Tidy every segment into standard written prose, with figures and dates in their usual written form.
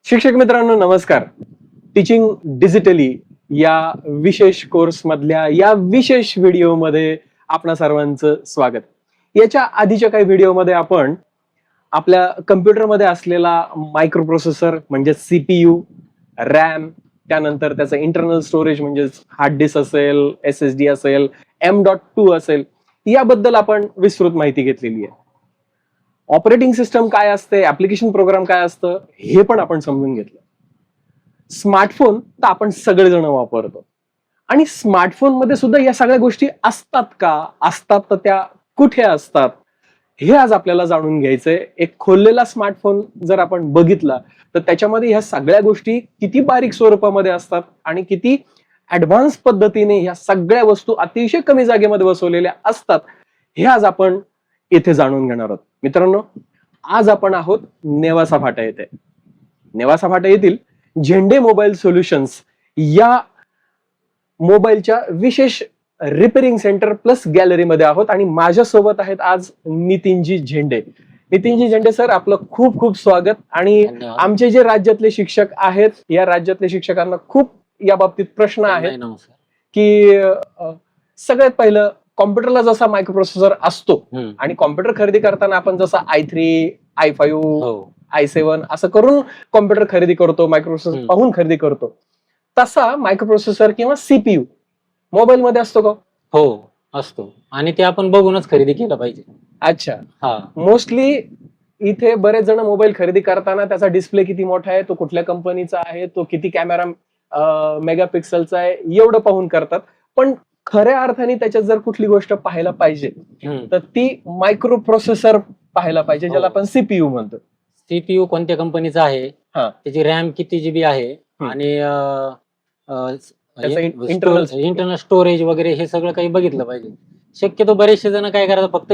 शिक्षक मित्रांनो नमस्कार. टीचिंग डिजिटली या विशेष कोर्स मधल्या या विशेष व्हिडिओमध्ये आपणा सर्वांचं स्वागत. याच्या आधीच्या काही व्हिडिओमध्ये आपण आपल्या कम्प्युटरमध्ये असलेला मायक्रो प्रोसेसर म्हणजे सीपीयू, रॅम, त्यानंतर त्याचं इंटरनल स्टोरेज म्हणजे हार्ड डिस्क असेल, SSD असेल, M.2 असेल, याबद्दल आपण विस्तृत माहिती घेतलेली आहे. ऑपरेटिंग सिस्टम काय असते, ऍप्लिकेशन प्रोग्राम काय असतं, हे पण आपण समजून घेतलं. स्मार्टफोन तर आपण सगळेजण वापरतो आणि स्मार्टफोन मध्ये सुद्धा या सगळ्या गोष्टी असतात का, असतात तर त्या कुठे असतात, हे आज आपल्याला जाणून घ्यायचंय. एक खोललेला स्मार्टफोन जर आपण बघितला तर त्याच्यामध्ये ह्या सगळ्या गोष्टी किती बारीक स्वरूपामध्ये असतात आणि किती ऍडव्हान्स पद्धतीने ह्या सगळ्या वस्तू अतिशय कमी जागेमध्ये बसवलेल्या असतात, हे आज आपण इथे जाणून घेणार आहोत. मित्रांनो, आज आपण आहोत नेवासा फाटा येथे. नेवासा फाटा येथील झेंडे मोबाईल सोल्युशन्स या मोबाईलच्या विशेष रिपेअरिंग सेंटर प्लस गॅलरीमध्ये आहोत आणि माझ्यासोबत आहेत आज नितीनजी झेंडे. नितीनजी झेंडे सर, आपलं खूप खूप स्वागत. आणि धन्यवाद. आमचे जे राज्यातले शिक्षक आहेत, या राज्यातल्या शिक्षकांना खूप या बाबतीत प्रश्न आहेत नमस्कार. की सगळ्यात पहिलं, कॉम्प्युटरला जसा मायक्रोप्रोसेसर असतो आणि कॉम्प्युटर खरेदी करताना आपण जसा i3, i5, हो i7 असं करून कॉम्प्युटर खरेदी करतो, मायक्रोप्रोसेसर पाहून खरेदी करतो, तसा मायक्रोप्रोसेसर किंवा सीपीयू मोबाईल मध्ये असतो का? हो असतो आणि ते आपण बघूनच खरेदी केलं पाहिजे. अच्छा. हा मोस्टली इथे बरेच जण मोबाईल खरेदी करताना त्याचा डिस्प्ले किती मोठा आहे, तो कुठल्या कंपनीचा आहे, तो किती कॅमेरा मेगापिक्सलचा आहे, एवढं पाहून करतात. पण खऱ्या अर्थाने त्याच्यात जर कुठली गोष्ट पाहायला पाहिजे तर ती मायक्रो प्रोसेसर पाहायला पाहिजे, ज्याला आपण सीपीयू म्हणतो. सीपीयू कोणत्या कंपनीचा आहे, हा. त्याची रॅम किती जीबी आहे आणि त्याचं internal- इंटरनल स्टोरेज वगैरे हे सगळं काही बघितलं पाहिजे. शक्यतो बरेचसे जण काय करतात, फक्त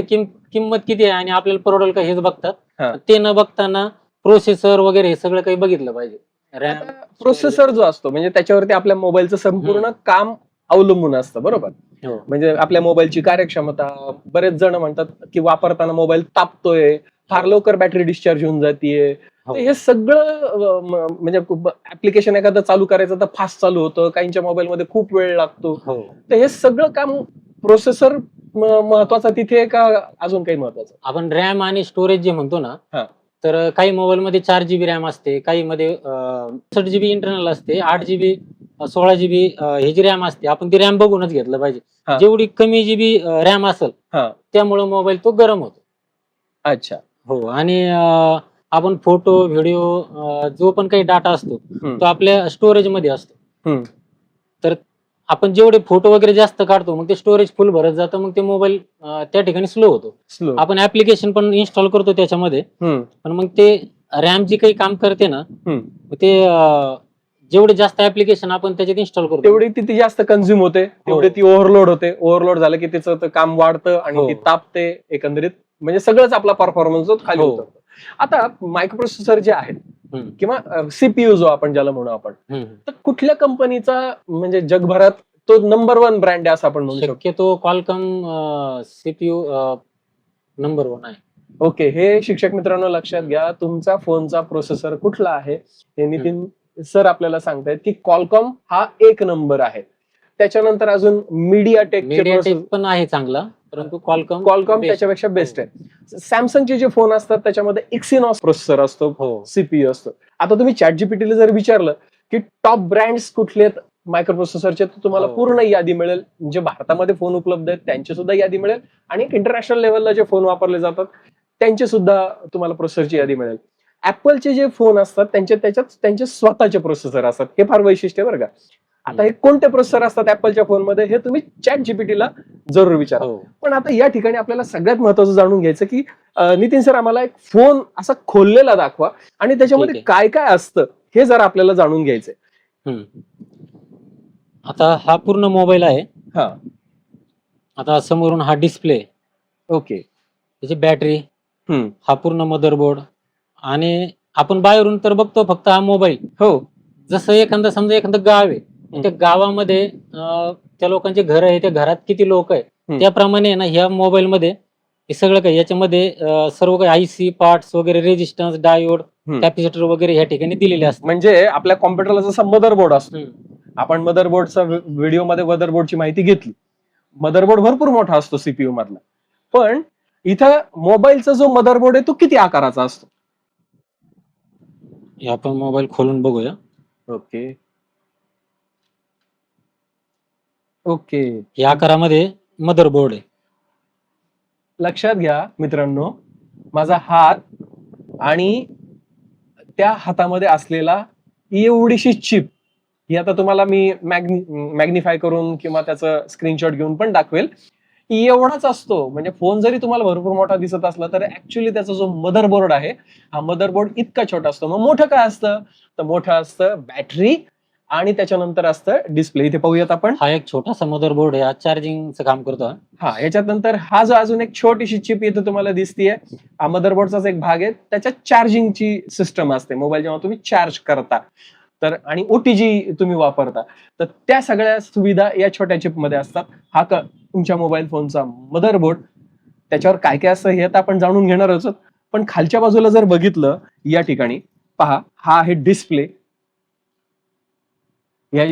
किंमत किती आहे आणि आपल्याला परवडेल का हेच हा. बघतात. ते न बघताना प्रोसेसर वगैरे हे सगळं काही बघितलं पाहिजे. रॅम प्रोसेसर जो असतो म्हणजे त्याच्यावरती आपल्या मोबाईलचं संपूर्ण काम अवलंबून असतं, बरोबर? हो. म्हणजे आपल्या मोबाईलची कार्यक्षमता, बरेच जण म्हणतात की वापरताना मोबाईल तापतोय, फार लवकर बॅटरी डिस्चार्ज होऊन जातीये. हो. तर हे सगळं म्हणजे ऍप्लिकेशन एखादं चालू करायचं तर फास्ट चालू होतं, काहींच्या मोबाईलमध्ये खूप वेळ लागतो. हो. तर हे सगळं काम प्रोसेसर महत्वाचा तिथे आहे का अजून काही महत्वाचं? आपण रॅम आणि स्टोरेज जे म्हणतो ना, हा. तर काही मोबाईल मध्ये 4 GB रॅम असते, काही मध्ये 64 GB इंटरनल असते, 8 GB 16 GB हे जी रॅम असते. आपण ती रॅम बघूनच घेतलं हा. पाहिजे. जेवढी कमी जीबी रॅम असेल हा. त्यामुळे मोबाईल तो गरम होतो. अच्छा. हो. आणि आपण फोटो व्हिडिओ जो पण काही डाटा असतो तो आपल्या स्टोरेज मध्ये असतो. तर आपण जेवढे फोटो वगैरे जास्त काढतो मग ते स्टोरेज फुल भरत जातं, मग ते मोबाईल त्या ठिकाणी स्लो होतो. स्लो. आपण ऍप्लिकेशन पण इन्स्टॉल करतो त्याच्यामध्ये, पण मग ते रॅम जी काही काम करते ना, मग ते जेवढे जास्त ऍप्लिकेशन आपण त्याच्यात इन्स्टॉल करतो तेवढी ती जास्त कन्झ्युम होते, तेवढी ती ओव्हरलोड होते. ओव्हरलोड झालं की तिचं काम वाढतं आणि हो. ती तापते, एकंदरीत म्हणजे सगळंच आपला परफॉर्मन्स खाली हो. होतो. आता मायक्रोप्रोसेसर जे आहेत किंवा सीपीयू जो आपण ज्याला म्हणू आपण, तर कुठल्या कंपनीचा म्हणजे जगभरात तो नंबर 1 ब्रँड आहे असं आपण म्हणू शकतो? शक्यतो क्वालकॉम सीपीयू नंबर 1 आहे. ओके. हे शिक्षक मित्रांनो लक्षात घ्या, तुमचा फोनचा प्रोसेसर कुठला आहे हे नितीन सर आपल्याला सांगतायत की क्वालकॉम हा 1 नंबर आहे. त्याच्यानंतर अजून मीडियाटेक पण आहे चांगला, परंतु क्वालकॉम त्याच्यापेक्षा बेस्ट आहे. सॅमसंगचे जे फोन असतात त्याच्यामध्ये एक्सिनॉस प्रोसेसर असतो, हो. सीपीयू असतो. आता तुम्ही ChatGPT ला जर विचारलं की टॉप ब्रँड्स कुठले आहेत मायक्रोप्रोसेसरचे, तर तुम्हाला हो. पूर्ण यादी मिळेल. जे भारतामध्ये फोन उपलब्ध आहेत त्यांची सुद्धा यादी मिळेल आणि इंटरनॅशनल लेवलला जे फोन वापरले जातात त्यांची सुद्धा तुम्हाला प्रोसेसरची यादी मिळेल. ऍपलचे जे फोन असतात त्यांचे स्वतःचे प्रोसेसर असतात. हे फार वैशिष्ट्य बरं का. आता हे कोणते प्रोसेसर असतात ऍपलच्या फोनमध्ये हे तुम्ही ChatGPT ला जरूर विचारा. हो. पण आता या ठिकाणी आपल्याला सगळ्यात महत्वाचं जाणून घ्यायचं की नितीन सर, आम्हाला एक फोन असा खोललेला दाखवा आणि त्याच्यामध्ये ठीक काय काय असतं हे जरा आपल्याला जाणून घ्यायचंय. आता हा पूर्ण मोबाईल आहे. हा. आता समोरून हा डिस्प्ले, ओके. त्याची बॅटरी, हा पूर्ण मदरबोर्ड, आणि आपण बाहेरून तर बघतो फक्त हा मोबाईल. हो. जसं समजा एखादं गाव आहे, त्या गावामध्ये त्या लोकांचे घर आहे, त्या घरात किती लोक आहे त्याप्रमाणे ना ह्या मोबाईल मध्ये हे सगळं काही याच्यामध्ये सर्व काही आयसी पार्ट्स वगैरे रेजिस्टन्स डायोड कॅपॅसिटर वगैरे ह्या ठिकाणी दिलेले असतात. म्हणजे आपल्या कॉम्प्युटरला जसा मदरबोर्ड असतो, आपण मदरबोर्डचा व्हिडिओमध्ये मदरबोर्डची माहिती घेतली. मदरबोर्ड भरपूर मोठा असतो सीपीयू मधला, पण इथं मोबाईलचा जो मदरबोर्ड आहे तो किती आकाराचा असतो? हे आपण मोबाईल खोलून बघूया. ओके ओके, या आकारामध्ये मदरबोर्ड आहे. लक्षात घ्या मित्रांनो, माझा हात आणि त्या हातामध्ये असलेला एवढीशी चिप, ही आता तुम्हाला मी मॅग्निफाय करून किंवा त्याचं स्क्रीनशॉट घेऊन पण दाखवेल. एवढाच असतो. म्हणजे फोन जरी तुम्हाला भरपूर मोठा दिसत असला तर ऍक्च्युली त्याचा जो मदरबोर्ड आहे, हा मदरबोर्ड इतका छोटा असतो. मग मोठं काय असतं? तर मोठं असतं बॅटरी आणि त्याच्यानंतर असतं डिस्प्ले. इथे पाहूयात आपण. हा एक छोटासा मदरबोर्ड आहे, हा चार्जिंगचं काम करतो. हा, याच्यात नंतर हा जो अजून एक छोटीशी चिप इथे तुम्हाला दिसतीये, हा मदरबोर्डचाच एक भाग आहे. त्याच्यात चार्जिंगची सिस्टम असते. मोबाईल जेव्हा तुम्ही चार्ज करता तर, आणि ओटीजी तुम्ही वापरता, तर त्या सगळ्या सुविधा या छोट्या चिप मध्ये असतात. हा तुमच्या मोबाईल फोनचा मदरबोर्ड. त्याच्यावर काय काय असतं हे आता आपण जाणून घेणार आहोत. पण खालच्या बाजूला जर बघितलं, या ठिकाणी पहा, हा आहे डिस्प्ले. या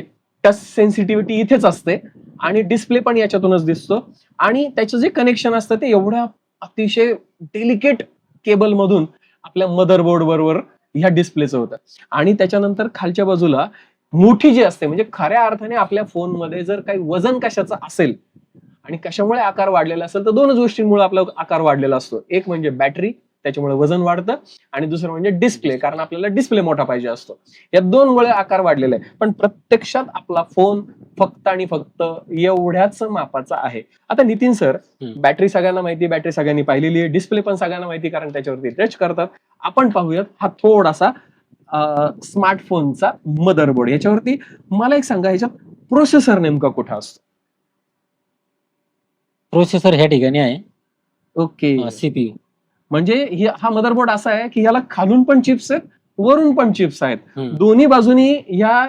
टच सेन्सिटिव्हिटी इथेच असते आणि डिस्प्ले पण याच्यातूनच दिसतो. आणि त्याचं जे कनेक्शन असतं ते एवढ्या अतिशय डेलिकेट केबल मधून आपल्या मदरबोर्ड बरोबर ह्या डिस्प्लेचं होतं. आणि त्याच्यानंतर खालच्या बाजूला मोठी जी असते, म्हणजे खऱ्या अर्थाने आपल्या फोनमध्ये जर काही वजन कशाचं असेल आणि कशामुळे आकार वाढलेला असेल तर दोनच गोष्टींमुळे आपला आकार वाढलेला असतो. एक म्हणजे बॅटरी, त्याच्यामुळे वजन वाढतं, आणि दुसरं म्हणजे डिस्प्ले, कारण आपल्याला डिस्प्ले मोठा पाहिजे असतो. या दोनमुळे आकार वाढलेला आहे. पण प्रत्यक्षात आपला फोन फक्त आणि फक्त एवढ्याच मापाचा आहे. आता नितीन सर, बॅटरी सगळ्यांना माहिती, बॅटरी सगळ्यांनी पाहिलेली आहे, डिस्प्ले पण सगळ्यांना माहिती कारण त्याच्यावरती टच करतात. आपण पाहूयात हा थोडासा स्मार्टफोनचा मदरबोर्ड. याच्यावरती मला एक सांगा, ह्याच्यात प्रोसेसर नेमका कुठं असतो? प्रोसेसर ह्या ठिकाणी आहे. Okay, CPU. म्हणजे हा मदरबोर्ड असा आहे की याला खालून पण चिप्स आहेत, वरून पण चिप्स आहेत. हम्म. दोन्ही बाजूनी ह्या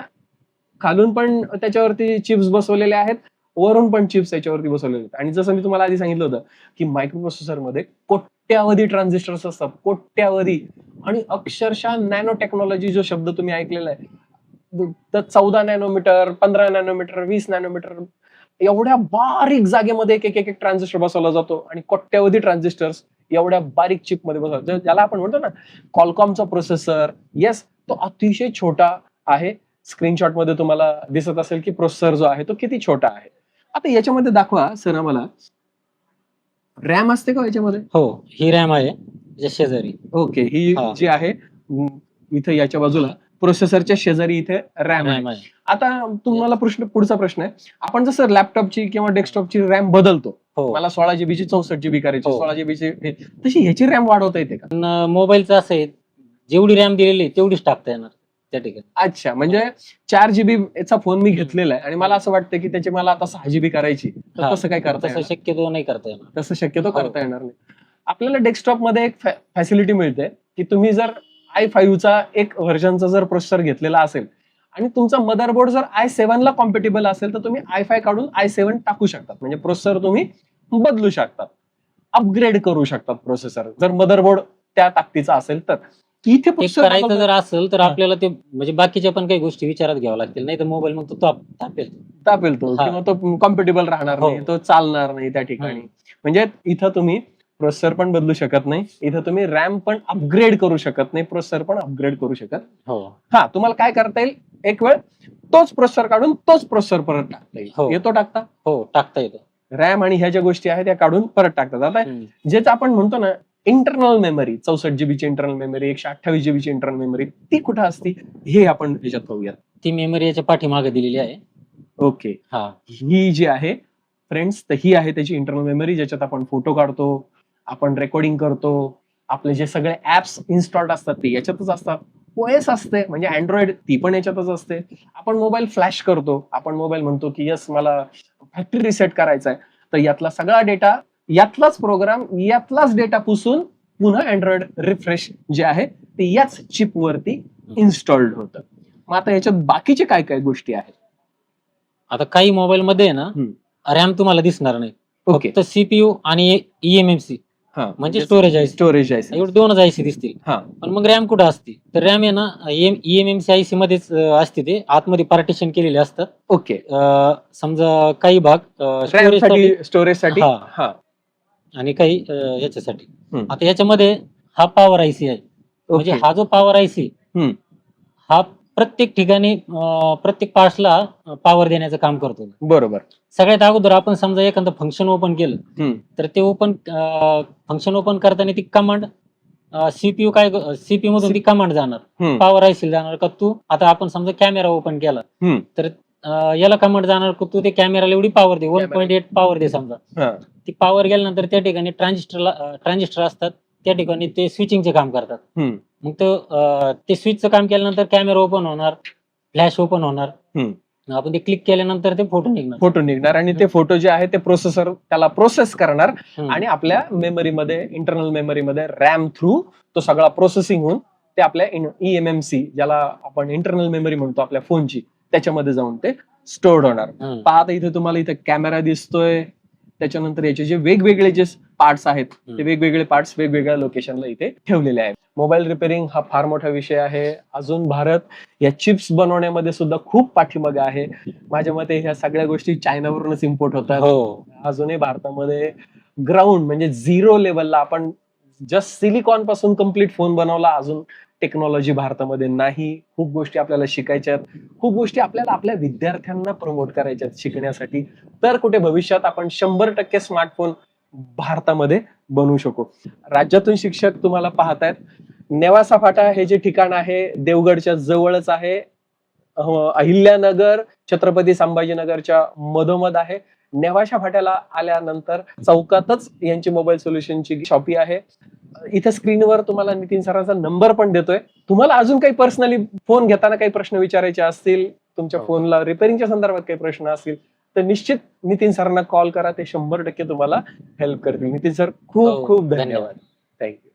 खालून पण त्याच्यावरती चिप्स बसवलेले आहेत, वरून पण चिप्स याच्यावरती बसवलेले आहेत. आणि जसं मी तुम्हाला आधी सांगितलं होतं की मायक्रो प्रोसेसर मध्ये कोट्यावधी ट्रान्झिस्टर्स असतात, कोट्यावधी. आणि अक्षरशः नॅनो टेक्नॉलॉजी जो शब्द तुम्ही ऐकलेला आहे, तर 14 नॅनोमीटर, 15 नॅनोमीटर, 20 नॅनोमीटर, एवढ्या बारीक जागेमध्ये एक एक ट्रान्झिस्टर बसवला जातो. आणि कोट्यावधी ट्रान्झिस्टर्स एवढ्या बारीक चिप मध्ये बसवतात, ज्याला आपण म्हणतो ना कॉलकॉमचा प्रोसेसर. येस, तो अतिशय छोटा आहे. स्क्रीनशॉट मध्ये तुम्हाला दिसत असेल की प्रोसेसर जो आहे तो किती छोटा आहे. आता याच्यामध्ये दाखवा सर आम्हाला, रॅम असते का याच्यामध्ये? हो, ही रॅम आहे याच्या शेजारी. ओके, ही जी आहे इथे याच्या बाजूला प्रोसेसरच्या शेजारी इथे रॅम आहे. रॅम आहे. आता तुम्हाला पुढचा प्रश्न आहे, आपण जसं लॅपटॉपची किंवा डेस्कटॉपची रॅम बदलतो, हो. मला 16 जीबीची 64 जीबी करायची, हो. 16 जीबीची, तशी ह्याची रॅम वाढवता येते का? पण मोबाईलचं असं आहे, जेवढी रॅम दिलेली आहे तेवढीच टाकता येणार त्या ठिकाणी. अच्छा, म्हणजे 4 जीबी चा फोन मी घेतलेला आहे आणि मला असं वाटतं की त्याची मला आता 6 जीबी करायची, तर हा. तसं काय करता तसं येणार? शक्यतो नाही करता येणार. तसं शक्यतो हो. करता येणार नाही. आपल्याला डेस्कटॉप मध्ये एक फॅसिलिटी मिळते की तुम्ही जर i5 चा एक व्हर्जनचा जर प्रोसेसर घेतलेला असेल आणि तुमचा मदरबोर्ड जर i7 ला कॉम्पेटेबल असेल तर तुम्ही i5 काढून i7 टाकू शकतात. म्हणजे प्रोसेसर तुम्ही बदलू शकतात, अपग्रेड करू शकतात प्रोसेसर, जर मदरबोर्ड त्या ताकदीचा असेल तर. इथे ते प्रोसेसर करायचं जर असेल तर आपल्याला ते म्हणजे बाकीच्या पण काही गोष्टी विचारात घ्याव्या लागतील, नाही तर मोबाईल मग तो तापेल. तापेल तो, हा. किंवा तो कॉम्पेटेबल राहणार हो. नाही, तो चालणार नाही त्या ठिकाणी. म्हणजे इथं तुम्ही प्रोसेसर पण बदलू शकत नाही, इथं तुम्ही रॅम पण अपग्रेड करू शकत नाही, प्रोसेसर पण अपग्रेड करू शकत. हो. हा, तुम्हाला काय करता येईल, एक वेळ तोच प्रोसेसर काढून तोच प्रोसेसर परत टाकता येईल. हो. येतो टाकता? हो, टाकता येतो. रॅम आणि ह्या ज्या गोष्टी आहेत त्या काढून परत टाकतात. आता जेच आपण म्हणतो ना इंटरनल मेमरी, 64 जीबीची इंटरनल मेमरी, 128 जीबीची इंटरनल मेमरी, ती कुठं असती हे आपण ह्याच्यात पाहूयात. ती मेमरी याच्या पाठीमागे दिलेली आहे. ओके, हा. ही जी आहे फ्रेंड्स, तर ही आहे त्याची इंटरनल मेमरी, ज्याच्यात आपण फोटो काढतो, आपण रेकॉर्डिंग करतो, आपले जे सगळे ऍप्स इन्स्टॉल्ड असतात ते याच्यातच असतात. ओएस असते म्हणजे अँड्रॉइड, ती पण याच्यातच असते. आपण मोबाईल फ्लॅश करतो, आपण मोबाईल म्हणतो की यस मला फॅक्टरी रिसेट करायचा आहे, तर यातला सगळा डेटा, यातलाच प्रोग्राम, यातलाच डेटा पुसून पुन्हा अँड्रॉइड रिफ्रेश जे आहे ते याच चिप वरती इन्स्टॉल्ड होतं. मग आता याच्यात बाकीचे काय काय गोष्टी आहेत? आता काही मोबाईल मध्ये ना रॅम तुम्हाला दिसणार नाही, ओके, फक्त सीपीयू आणि ईएमएमसी म्हणजे स्टोरेज आयसी. Storage IC. एवढे 2च आयसी दिसतील. हा. पण मग रॅम कुठं असते? तर रॅम आहे ना EMMC आयसी मध्येच असते, ते आतमध्ये पार्टिशन केलेले असतात. ओके. समजा काही भाग रॅम साठी, स्टोरेज साठी. हा. हा. आणि काही याच्यासाठी. हम्म. आता याच्यामध्ये हा पॉवर आयसी आहे. म्हणजे ओके. हा जो पॉवर आयसी हम्म. हा प्रत्येक ठिकाणी प्रत्येक पार्ट्सला पॉवर देण्याचं काम करतो. बरोबर. सगळ्यात अगोदर आपण समजा एखादं फंक्शन ओपन केलं, हम्म. तर ते फंक्शन ओपन करताना ती कमांड सीपीयू मधून ती कमांड जाणार, हम्म. पॉवर आयसी जाणार का तू आता आपण समजा कॅमेरा ओपन केला, हम्म. तर याला कमांड जाणार का तू ते कॅमेराला एवढी पॉवर दे, 1.8 पॉवर दे समजा. हा. ती पॉवर गेल्यानंतर त्या ठिकाणी ट्रान्झिस्टर असतात, त्या ठिकाणी ते स्विचिंगचे काम करतात. हम्म. मग ते स्विचचं काम केल्यानंतर कॅमेरा ओपन होणार, फ्लॅश ओपन होणार. हम्म. आपण ते क्लिक केल्यानंतर ते फोटो निघणार आणि ते फोटो जे आहे ते प्रोसेसर त्याला प्रोसेस करणार हम्म. आणि आपल्या मेमरीमध्ये, इंटरनल मेमरीमध्ये रॅम थ्रू तो सगळा प्रोसेसिंग होऊन ते आपल्या EMMC, ज्याला आपण इंटरनल मेमरी म्हणतो आपल्या फोनची, त्याच्यामध्ये जाऊन ते स्टोअर्ड होणार. हम्म. पाहता इथे तुम्हाला इथे कॅमेरा दिसतोय, त्याच्यानंतर याचे जे वेगवेगळे जे पार्ट्स आहेत ते वेगवेगळे पार्ट्स वेगवेगळ्या लोकेशनला इथे ठेवलेले आहेत. मोबाईल रिपेअरिंग हा फार मोठा विषय आहे. अजून भारत या चिप्स बनवण्यामध्ये सुद्धा खूप पाठीमागे आहे. माझ्या मते ह्या सगळ्या गोष्टी चायनावरूनच इम्पोर्ट होतात. हो. अजूनही भारतामध्ये ग्राउंड म्हणजे 0 लेवलला आपण जस्ट सिलिकॉन पासून कम्प्लीट फोन बनवला, अजून टेक्नॉलॉजी भारतामध्ये नाही. खूप गोष्टी आपल्याला शिकायच्या आहेत, खूप गोष्टी आपल्याला आपल्या विद्यार्थ्यांना प्रमोट करायच्या आहेत शिकण्यासाठी. तर कुठे भविष्यात आपण 100% स्मार्टफोन भारतामध्ये बनवू शकू. राज्यातून शिक्षक तुम्हाला पाहतायत. नेवासा फाटा हे जे ठिकाण आहे देवगडच्या जवळच आहे. अहिल्यानगर छत्रपती संभाजीनगरच्या मधोमध आहे. नेवासा फाट्याला आल्यानंतर चौकातच यांची मोबाईल सोल्युशनची शॉपी आहे. इथे स्क्रीनवर तुम्हाला नितीन सरांचा नंबर पण देतोय. तुम्हाला अजून काही पर्सनली फोन घेताना काही प्रश्न विचारायचे असतील, तुमच्या फोनला रिपेअरिंगच्या संदर्भात काही प्रश्न असतील, तर निश्चित नितीन सरांना कॉल करा. ते 100% तुम्हाला हेल्प करतील. नितीन सर, खूप खूप धन्यवाद. थँक्यू.